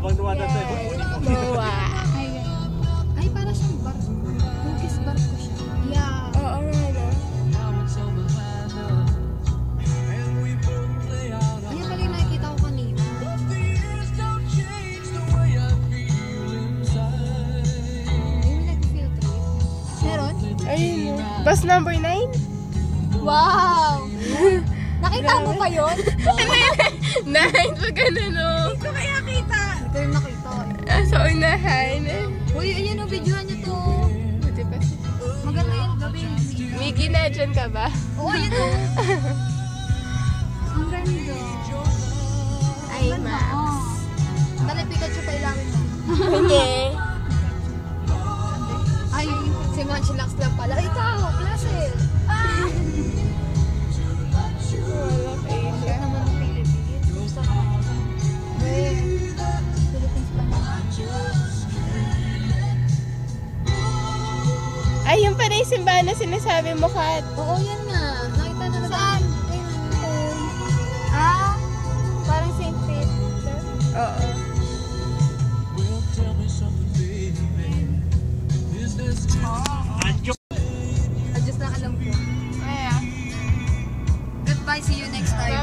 Habang dumadaan Moa. Ay, para siyang bar. Cookies bar ko siya. Yeah. Oo nga, no? Ayun pala yung nakikita ko kanina. Ayun, nag-feel trip. Meron? Ayun, no? Bus number 9? Wow! Nakita mo pa yun? 9, pag ano, no? Ito kaya kita. Ito yung nakita. Sa unahan. Uy, ayun o, videohan niyo to. Buti pa siya. Maganda yung gabi. Miggy, na dyan ka ba? Oo, ayun o. Ang ganda. Ay, Max. Dali, Pikachu pa ilawin mo. Hindi. Ay, si Manchilax lang pala. Ikaw, Placel. Wala kayo. Kaya naman ng Philippines. Gusto ko. Philippines pa naman. Ay, yung pala yung simbahan na sinasabi mo, Kat. Oo, yan nga. Nakita na naman. Saan? Ah, parang St. Peter. Oo. Adjust na alam ko. Kaya. Goodbye, see you next time.